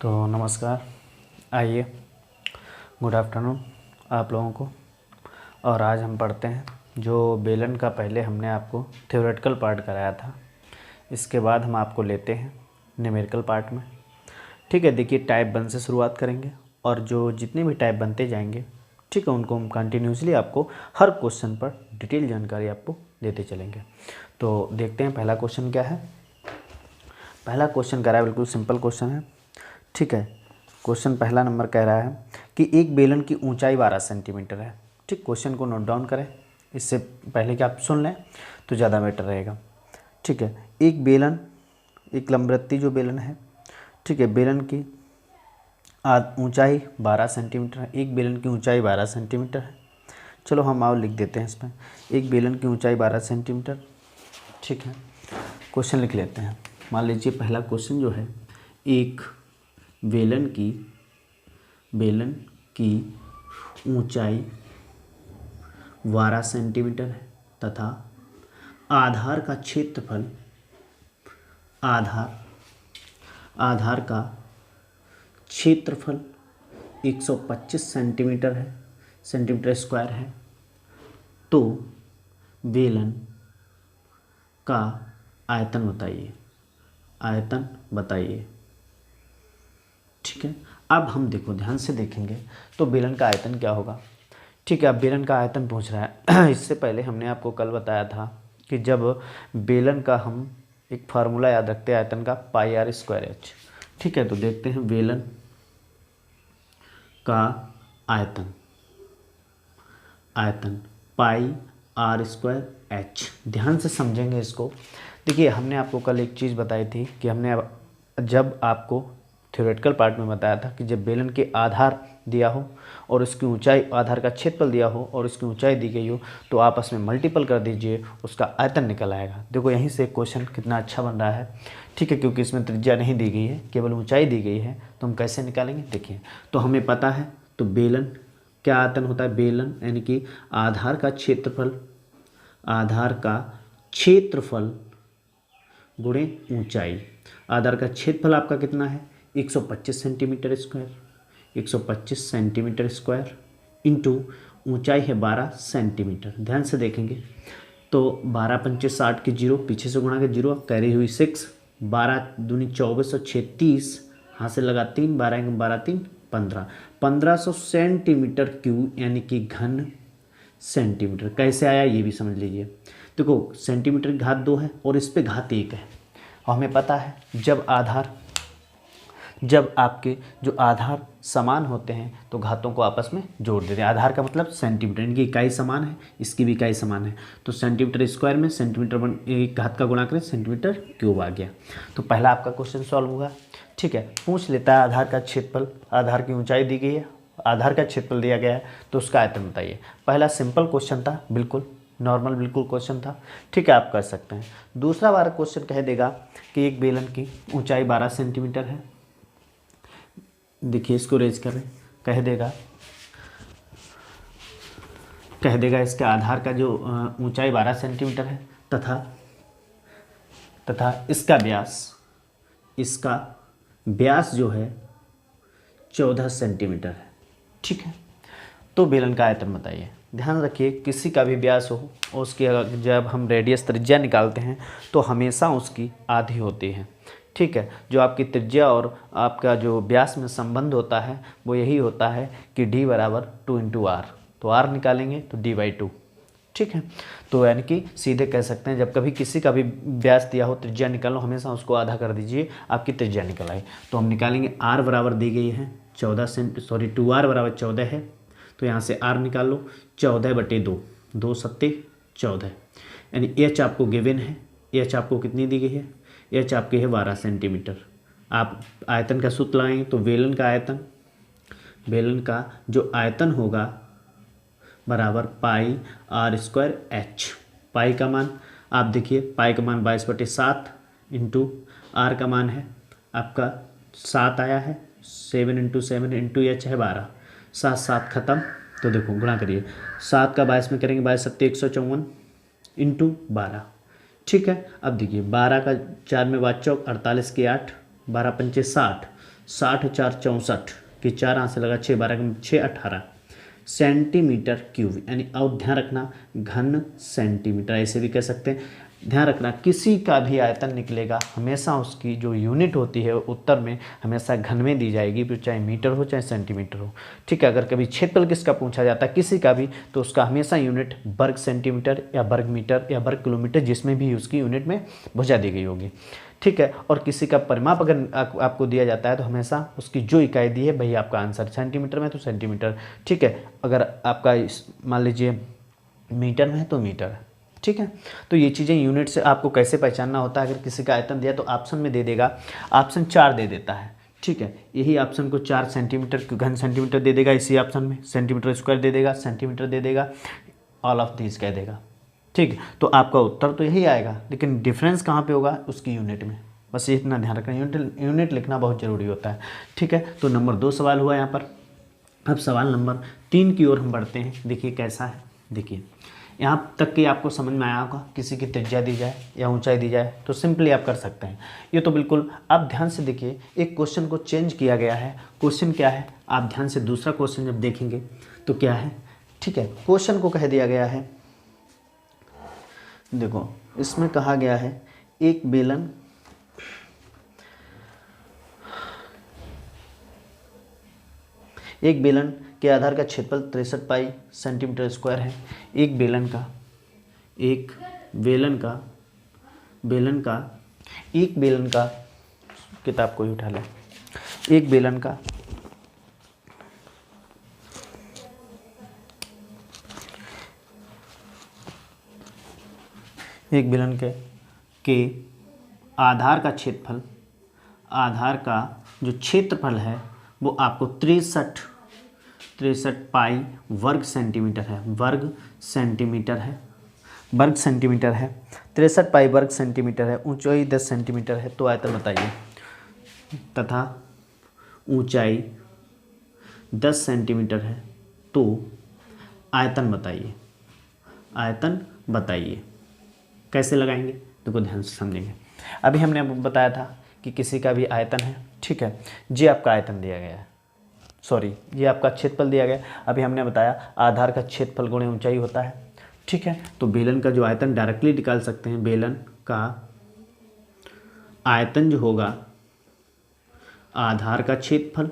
तो नमस्कार, आइए, गुड आफ्टरनून आप लोगों को। और आज हम पढ़ते हैं जो बेलन का पहले हमने आपको थ्योरेटिकल पार्ट कराया था, इसके बाद हम आपको लेते हैं न्यूमेरिकल पार्ट में। ठीक है, देखिए टाइप 1 से शुरुआत करेंगे और जो जितने भी टाइप बनते जाएंगे, ठीक है, उनको हम कंटिन्यूसली आपको हर क्वेश्चन पर डिटेल जानकारी आपको देते चलेंगे। तो देखते हैं पहला क्वेश्चन क्या है। पहला क्वेश्चन कह रहा है, बिल्कुल सिंपल क्वेश्चन है। ठीक है, क्वेश्चन पहला नंबर कह रहा है कि एक बेलन की ऊंचाई 12 सेंटीमीटर है। ठीक, क्वेश्चन को नोट डाउन करें, इससे पहले कि आप सुन लें तो ज़्यादा बेटर रहेगा। ठीक है, एक बेलन, एक लंबवृत्तीय जो बेलन है, ठीक है, बेलन की ऊंचाई 12 सेंटीमीटर है। एक बेलन की ऊंचाई 12 सेंटीमीटर है। चलो हम और लिख देते हैं इसमें, एक बेलन की ऊंचाई 12 सेंटीमीटर। ठीक है, क्वेश्चन लिख लेते हैं। मान लीजिए पहला क्वेश्चन जो है, एक बेलन की ऊंचाई 12 सेंटीमीटर है तथा आधार का क्षेत्रफल आधार का क्षेत्रफल 125 सेंटीमीटर है, सेंटीमीटर स्क्वायर है। तो बेलन का आयतन बताइए। ठीक है, अब हम देखो ध्यान से देखेंगे तो बेलन का आयतन क्या होगा। ठीक है, अब बेलन का आयतन पूछ रहा है। इससे पहले हमने आपको कल बताया था कि जब बेलन का हम एक फार्मूला याद रखते हैं आयतन का, पाई आर स्क्वायर एच। ठीक है, तो देखते हैं बेलन का आयतन पाई आर स्क्वायर एच। ध्यान से समझेंगे इसको। देखिए, हमने आपको कल एक चीज़ बताई थी कि हमने जब आपको थ्योरेटिकल पार्ट में बताया था कि जब बेलन के आधार दिया हो और उसकी ऊंचाई, आधार का क्षेत्रफल दिया हो और उसकी ऊंचाई दी गई हो, तो आपस में मल्टीपल कर दीजिए, उसका आयतन निकल आएगा। देखो यहीं से क्वेश्चन कितना अच्छा बन रहा है। ठीक है, क्योंकि इसमें त्रिज्या नहीं दी गई है, केवल ऊंचाई दी गई है, तो हम कैसे निकालेंगे। देखिए, तो हमें पता है, तो बेलन क्या आयतन होता है, बेलन यानी कि आधार का क्षेत्रफल गुणे ऊंचाई। आधार का क्षेत्रफल आपका कितना है, 125 सेंटीमीटर स्क्वायर इंटू ऊंचाई है 12 सेंटीमीटर। ध्यान से देखेंगे तो 12 पंचे 60 के 0, पीछे से गुणा के 0, कैरी हुई 6, 12 दूनी 24 और 6 30, हाथ से लगा 3, 12 12 3 15, 1500 सेंटीमीटर क्यूब यानी कि घन सेंटीमीटर। कैसे आया ये भी समझ लीजिए। देखो सेंटीमीटर की घात 2 है और इस पे घात 1 है, और हमें पता है जब आपके जो आधार समान होते हैं तो घातों को आपस में जोड़ देते हैं। आधार का मतलब सेंटीमीटर, इनकी इकाई समान है, इसकी भी इकाई समान है, तो सेंटीमीटर स्क्वायर में सेंटीमीटर एक घात का गुणा करें, सेंटीमीटर क्यूब आ गया। तो पहला आपका क्वेश्चन सॉल्व होगा। ठीक है, पूछ लेता है आधार का क्षेत्रफल, आधार की ऊंचाई दी गई है, आधार का क्षेत्रफल दिया गया है, तो उसका आयतन बताइए। पहला सिंपल क्वेश्चन था, बिल्कुल नॉर्मल बिल्कुल क्वेश्चन था। ठीक है, आप कर सकते हैं। दूसरा बार क्वेश्चन कह देगा कि एक बेलन की ऊंचाई 12 सेंटीमीटर है। देखिए इसको रेज करें, कह देगा इसके आधार का जो ऊंचाई 12 सेंटीमीटर है तथा इसका व्यास जो है 14 सेंटीमीटर है। ठीक है, तो बेलन का आयतन बताइए। ध्यान रखिए, किसी का भी व्यास हो और उसकी जब हम रेडियस त्रिज्या निकालते हैं तो हमेशा उसकी आधी होती है। ठीक है, जो आपकी त्रिज्या और आपका जो व्यास में संबंध होता है वो यही होता है कि d बराबर 2 इंटू आर। तो r निकालेंगे तो d/2। ठीक है, तो यानी कि सीधे कह सकते हैं जब कभी किसी का भी व्यास दिया हो, त्रिज्या निकालो, हमेशा उसको आधा कर दीजिए, आपकी त्रिज्या निकल आई। तो हम निकालेंगे r बराबर दी गई है 2r बराबर 14 है, तो यहाँ से r निकाल लो, 14/2, 2 सत्ते 14, यानी h आपको गिवन है। h आपको कितनी दी गई है, h आपकी है 12 सेंटीमीटर। आप आयतन का सूत्र लगाएंगे तो बेलन का जो आयतन होगा बराबर पाई आर स्क्वायर एच। पाई का मान आप देखिए, पाई का मान 22/7 इंटू आर का मान है आपका 7 आया है, 7 इंटू 7 इंटू एच है 12, 7 7 खत्म। तो देखो गुणा करिए, 7 का 22 में करेंगे, 22 7 154 इंटू 12। ठीक है, अब देखिए 12 का 4 में 5 चौक 48 के 8, 12 पंचे 60, 60 4 64 कि 4 हाथ से लगा 6 12 6 18 सेंटीमीटर क्यूब, यानी और ध्यान रखना घन सेंटीमीटर ऐसे भी कह सकते हैं। ध्यान रखना किसी का भी आयतन निकलेगा हमेशा उसकी जो यूनिट होती है उत्तर में हमेशा घन में दी जाएगी, फिर चाहे मीटर हो चाहे सेंटीमीटर हो। ठीक है, अगर कभी क्षेत्रफल किसका पूछा जाता है किसी का भी तो उसका हमेशा यूनिट वर्ग सेंटीमीटर या वर्ग मीटर या वर्ग किलोमीटर जिसमें भी उसकी यूनिट में भुजा दी गई होगी। ठीक है, और किसी का परिमाप अगर आपको दिया जाता है तो हमेशा उसकी जो इकाई दी है वही आपका आंसर, सेंटीमीटर में तो सेंटीमीटर। ठीक है, अगर आपका मान लीजिए मीटर में है तो मीटर। ठीक है, तो ये चीज़ें यूनिट से आपको कैसे पहचानना होता है। अगर किसी का आयतन दिया तो ऑप्शन में दे देगा, ऑप्शन 4 दे देता है। ठीक है, यही ऑप्शन को 4 सेंटीमीटर घन सेंटीमीटर दे देगा, इसी ऑप्शन में सेंटीमीटर स्क्वायर दे देगा, सेंटीमीटर दे देगा, ऑल ऑफ दीज कह देगा। ठीक है, तो आपका उत्तर तो यही आएगा, लेकिन डिफरेंस कहाँ पे होगा उसकी यूनिट में। बस ये इतना ध्यान रखना, यूनिट लिखना बहुत ज़रूरी होता है। ठीक है, तो नंबर 2 सवाल हुआ यहाँ पर। अब सवाल नंबर 3 की ओर हम बढ़ते हैं। देखिए कैसा है, देखिए यहाँ तक कि आपको समझ में आया होगा। किसी की त्रिज्या दी जाए या ऊंचाई दी जाए तो सिंपली आप कर सकते हैं। ये तो बिल्कुल आप ध्यान से देखिए, एक क्वेश्चन को चेंज किया गया है। क्वेश्चन क्या है आप ध्यान से दूसरा क्वेश्चन जब देखेंगे तो क्या है। ठीक है, क्वेश्चन को कह दिया गया है, देखो इसमें कहा गया है एक बेलन के आधार का क्षेत्रफल 63 पाई सेंटीमीटर स्क्वायर है। एक बेलन का किताब को ही उठा लें। एक बेलन के आधार का जो क्षेत्रफल है वो आपको 63 पाई वर्ग सेंटीमीटर है। 63 पाई वर्ग सेंटीमीटर है। ऊंचाई 10 सेंटीमीटर है। तो आयतन बताइए, तथा ऊंचाई 10 सेंटीमीटर है तो आयतन बताइए। कैसे लगाएंगे देखो ध्यान से समझेंगे। अभी हमने बताया था कि किसी का भी आयतन है। ठीक है, ये आपका आयतन दिया गया है, सॉरी ये आपका क्षेत्रफल दिया गया। अभी हमने बताया आधार का क्षेत्रफल गुणे ऊंचाई होता है। ठीक है, तो बेलन का जो आयतन डायरेक्टली निकाल सकते हैं। बेलन का आयतन जो होगा आधार का क्षेत्रफल,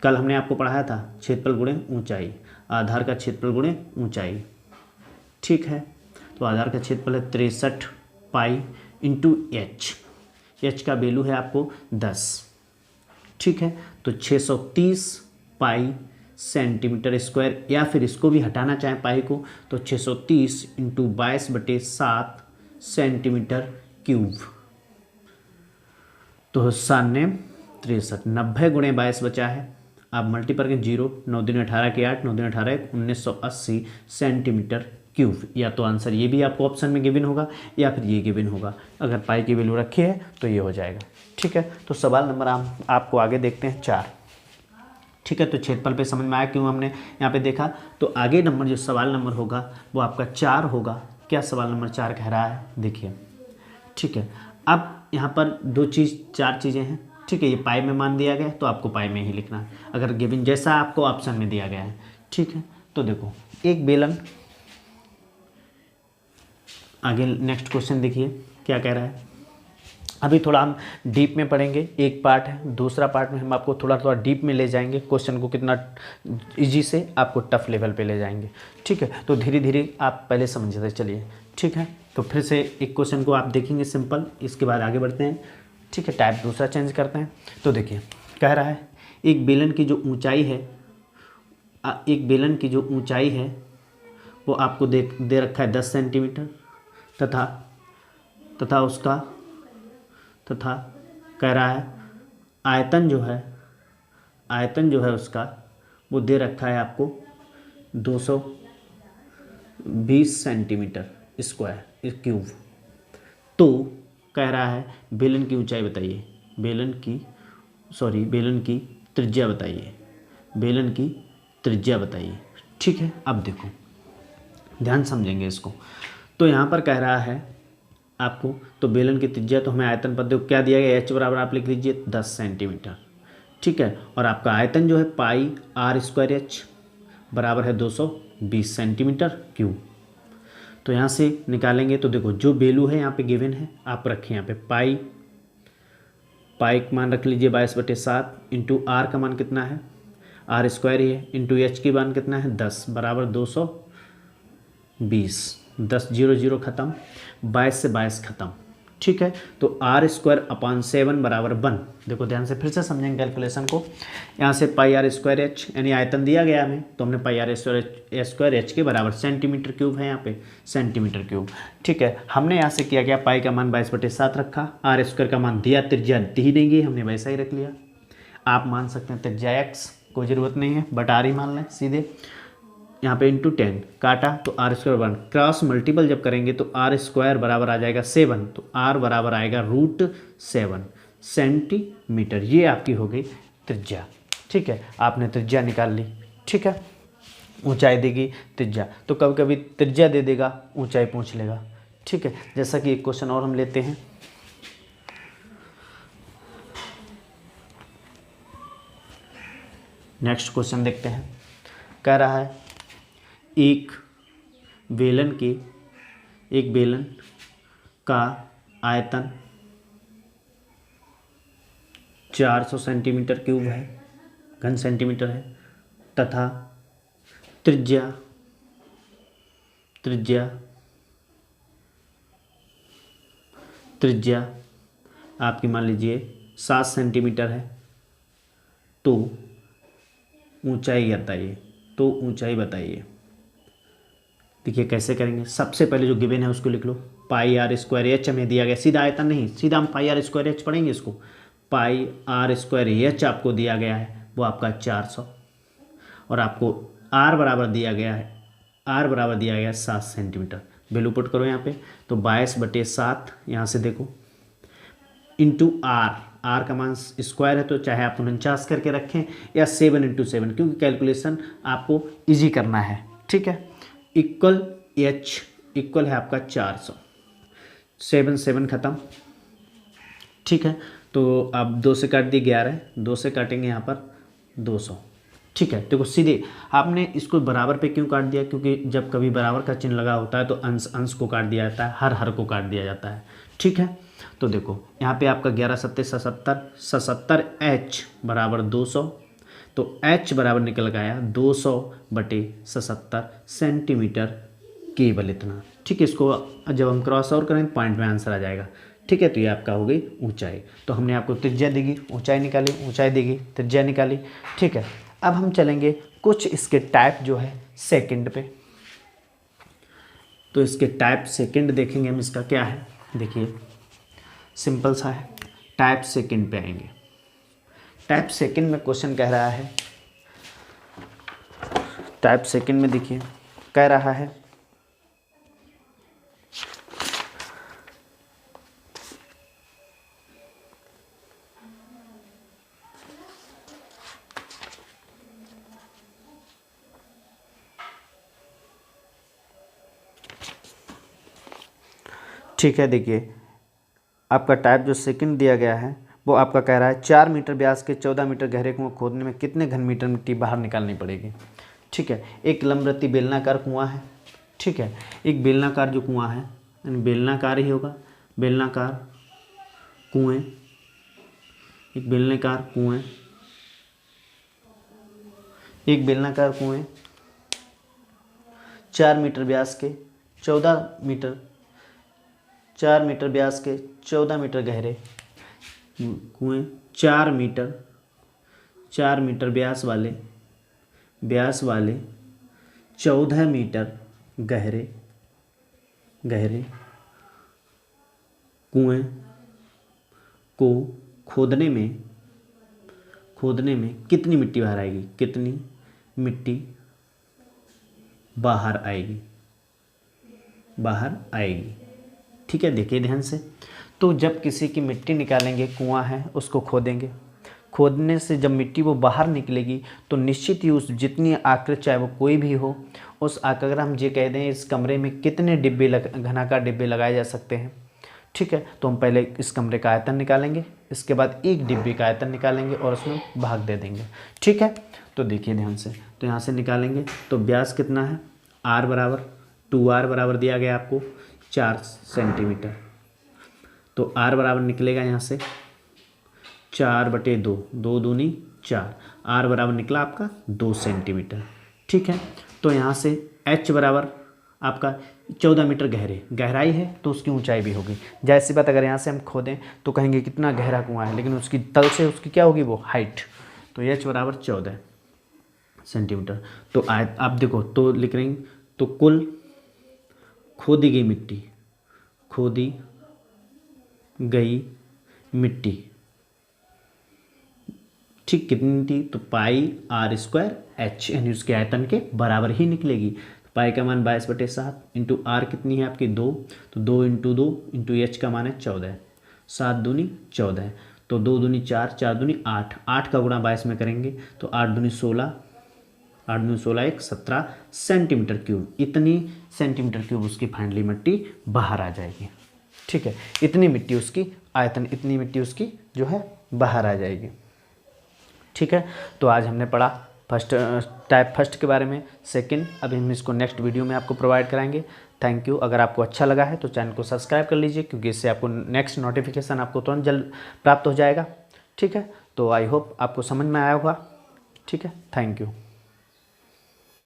कल हमने आपको पढ़ाया था क्षेत्रफल गुणे ऊंचाई, आधार का क्षेत्रफल गुणे ऊंचाई। ठीक है, तो आधार का क्षेत्रफल है 63 पाई इंटू एच का वैल्यू है आपको 10। ठीक है, तो 630 पाई सेंटीमीटर स्क्वायर, या फिर इसको भी हटाना चाहें पाई को तो 630 इंटू 22/7 सेंटीमीटर क्यूब। तो 93 90 गुणे 22 बचा है। आप मल्टीपल के 0 9 दूनी 18 के 8 9 दूनी 18 1980 सेंटीमीटर क्यूब। या तो आंसर ये भी आपको ऑप्शन में गिवन होगा या फिर ये गिवन होगा। अगर पाई की वैल्यू रखी है तो ये हो जाएगा। ठीक है, तो सवाल नंबर आपको आगे देखते हैं 4। ठीक है, तो क्षेत्रफल पे समझ में आया क्यों हमने यहाँ पे देखा। तो आगे नंबर जो सवाल नंबर होगा वो आपका 4 होगा। क्या सवाल नंबर 4 कह रहा है देखिए। ठीक है, अब यहाँ पर 4 चीज़ें हैं। ठीक है, ये पाई में मान दिया गया तो आपको पाई में ही लिखना है, अगर गिवन जैसा आपको ऑप्शन में दिया गया है। ठीक है, तो देखो एक बेलन, आगे नेक्स्ट क्वेश्चन देखिए क्या कह रहा है। अभी थोड़ा हम डीप में पढ़ेंगे, एक पार्ट है, दूसरा पार्ट में हम आपको थोड़ा डीप में ले जाएंगे। क्वेश्चन को कितना इजी से आपको टफ लेवल पे ले जाएंगे। ठीक है, तो धीरे धीरे आप पहले समझते चलिए। ठीक है, तो फिर से एक क्वेश्चन को आप देखेंगे सिंपल, इसके बाद आगे बढ़ते हैं। ठीक है, टाइप दूसरा चेंज करते हैं। तो देखिए कह रहा है एक बेलन की जो ऊंचाई है वो आपको दे रखा है 10 सेंटीमीटर, तथा कह रहा है आयतन जो है उसका वो दे रखा है आपको 220 सेंटीमीटर स्क्वायर क्यूब। तो कह रहा है बेलन की ऊंचाई बताइए, बेलन की त्रिज्या बताइए। ठीक है, अब देखो ध्यान समझेंगे इसको। तो यहाँ पर कह रहा है आपको, तो बेलन की त्रिज्या, तो हमें आयतन पद क्या दिया गया, h बराबर आप लिख लीजिए 10 सेंटीमीटर, ठीक है। और आपका आयतन जो है पाई आर स्क्वायर एच बराबर है 220 सेंटीमीटर क्यूब। तो यहाँ से निकालेंगे तो देखो जो वैल्यू है यहाँ पे गिवन है, आप रखें यहाँ पे पाई का मान रख लीजिए 22/7 इंटू आर का मान कितना है, आर स्क्वायर ही है, इंटू एच की मान कितना है 10 बराबर 220, 10 0 0 खत्म, 22 से 22 खत्म, ठीक है। तो आर स्क्वायर अपान 7 बराबर 1। देखो ध्यान से फिर से समझेंगे कैलकुलेशन को। यहाँ से पाई आर स्क्वायर एच यानी आयतन दिया गया हमें, तो हमने पाई आर स्क्वायर एच के बराबर सेंटीमीटर क्यूब है यहाँ पे, सेंटीमीटर क्यूब, ठीक है। हमने यहाँ से किया गया पाई का मान 22/7 रखा, आर स्क्वायर का मान दिया, त्रिज्या दी नहीं गई, हमने वैसा ही रख लिया। आप मान सकते हैं त्रिज्या एक्स, कोई ज़रूरत नहीं है, बट आर ही मान लें सीधे। यहाँ पे इंटू 10 काटा तो आर स्क्वायर 1, क्रॉस मल्टीपल जब करेंगे तो आर स्क्वायर बराबर आ जाएगा 7, तो आर बराबर आएगा √7 सेंटीमीटर। ये आपकी हो गई त्रिज्या, ठीक है। आपने त्रिज्या निकाल ली, ठीक है। ऊंचाई देगी त्रिज्या, तो कभी कभी त्रिज्या दे देगा, ऊंचाई पूछ लेगा, ठीक है। जैसा कि एक क्वेश्चन और हम लेते हैं, नेक्स्ट क्वेश्चन देखते हैं। कह रहा है एक बेलन का आयतन 400 सेंटीमीटर क्यूब है, घन सेंटीमीटर है, तथा त्रिज्या आपकी मान लीजिए 7 सेंटीमीटर है। तो ऊंचाई बताइए। देखिए कैसे करेंगे, सबसे पहले जो गिवन है उसको लिख लो, पाई आर स्क्वायर एच हमें दिया गया, सीधा आयतन नहीं, सीधा हम पाई आर स्क्वायर एच पढ़ेंगे इसको। पाई आर स्क्वायर एच आपको दिया गया है, वो आपका 400, और आपको आर बराबर दिया गया है 7 सेंटीमीटर। वैल्यू पुट करो यहाँ पे, तो 22/7 यहाँ से देखो इंटू आर का मान स्क्वायर है, तो चाहे आप 49 करके रखें या 7 × 7, क्योंकि कैलकुलेशन आपको इजी करना है, ठीक है। इक्वल एच इक्वल है आपका 400, 7 7 खत्म, ठीक है। तो अब 2 से काट दिए 11, 2 से काटेंगे यहाँ पर 200, ठीक है। देखो सीधे आपने इसको बराबर पे क्यों काट दिया, क्योंकि जब कभी बराबर का चिन्ह लगा होता है तो अंश को काट दिया जाता है, हर को काट दिया जाता है, ठीक है। तो देखो यहाँ पे आपका 11 7 77 एच बराबर 200, तो h बराबर निकल गया 200/77 सेंटीमीटर केवल इतना, ठीक है। इसको जब हम क्रॉस ओवर करें पॉइंट में आंसर आ जाएगा, ठीक है। तो ये आपका हो गई ऊंचाई। तो हमने आपको त्रिज्या देगी, ऊंचाई निकाली, ऊंचाई देगी, त्रिज्या निकाली, ठीक है। अब हम चलेंगे कुछ इसके टाइप जो है सेकंड पे। तो इसके टाइप सेकंड देखेंगे हम, इसका क्या है, देखिए सिंपल सा है। टाइप सेकंड पे आएंगे। टाइप सेकंड में क्वेश्चन कह रहा है, टाइप सेकंड में देखिए कह रहा है ठीक है। देखिए आपका टाइप जो सेकंड दिया गया है वो आपका कह रहा है 4 मीटर व्यास के 14 मीटर गहरे कुआं खोदने में कितने घन मीटर मिट्टी बाहर निकालनी पड़ेगी, ठीक है। एक लंबवृत्तीय बेलनाकार कुआं है, ठीक है। एक बेलनाकार जो कुआं है, यानी बेलनाकार ही होगा, बेलनाकार कुएं, एक बेलनाकार कुएं 4 मीटर व्यास के 4 मीटर व्यास के 14 मीटर गहरे कुएं, 4 मीटर व्यास वाले 14 मीटर गहरे कुएं को खोदने में कितनी मिट्टी बाहर आएगी, ठीक है। देखिए ध्यान से, तो जब किसी की मिट्टी निकालेंगे, कुआं है उसको खोदने से जब मिट्टी वो बाहर निकलेगी तो निश्चित ही उस जितनी आकृति चाहे वो कोई भी हो, उस अगर हम ये कह दें इस कमरे में कितने डिब्बे घनाकार डिब्बे लगाए जा सकते हैं, ठीक है। तो हम पहले इस कमरे का आयतन निकालेंगे, इसके बाद एक डिब्बे का आयतन निकालेंगे और उसमें भाग दे देंगे, ठीक है। तो देखिए ध्यान से, तो यहाँ से निकालेंगे तो व्यास कितना है, r बराबर 2r बराबर दिया गया आपको 4 सेंटीमीटर। तो r बराबर निकलेगा यहाँ से 4/2, 2 दूनी 4, r बराबर निकला आपका 2 सेंटीमीटर, ठीक है। तो यहाँ से h बराबर आपका 14 मीटर गहराई है तो उसकी ऊंचाई भी होगी। जाहिर सी बात, अगर यहाँ से हम खोदें तो कहेंगे कितना गहरा कुआं है, लेकिन उसकी तल से उसकी क्या होगी, वो हाइट। तो h बराबर 14 सेंटीमीटर। तो आप देखो तो लिख रही, तो कुल खोदी गई मिट्टी, ठीक, कितनी थी, तो πr²h, यानी उसके आयतन के बराबर ही निकलेगी। पाई का मान 22/7 इंटू आर कितनी है आपकी 2, तो 2 इंटू 2 इंटू एच का मान है 14, 7 दूनी 14, तो 2 दूनी 4, 4 दूनी 8, 8 का गुणा 22 में करेंगे तो 8 दूनी 16, 8 दूनी 16 1 17 सेंटीमीटर क्यूब। इतनी सेंटीमीटर क्यूब उसकी फाइनली मिट्टी बाहर आ जाएगी, ठीक है। इतनी मिट्टी उसकी आयतन, इतनी मिट्टी उसकी जो है बाहर आ जाएगी, ठीक है। तो आज हमने पढ़ा टाइप फर्स्ट के बारे में, सेकंड अभी हम इसको नेक्स्ट वीडियो में आपको प्रोवाइड कराएंगे। Thank you. अगर आपको अच्छा लगा है तो चैनल को सब्सक्राइब कर लीजिए, क्योंकि इससे आपको नेक्स्ट नोटिफिकेशन आपको तुरंत जल्द प्राप्त हो जाएगा, ठीक है। तो आई होप आपको समझ में आया होगा, ठीक है। Thank you.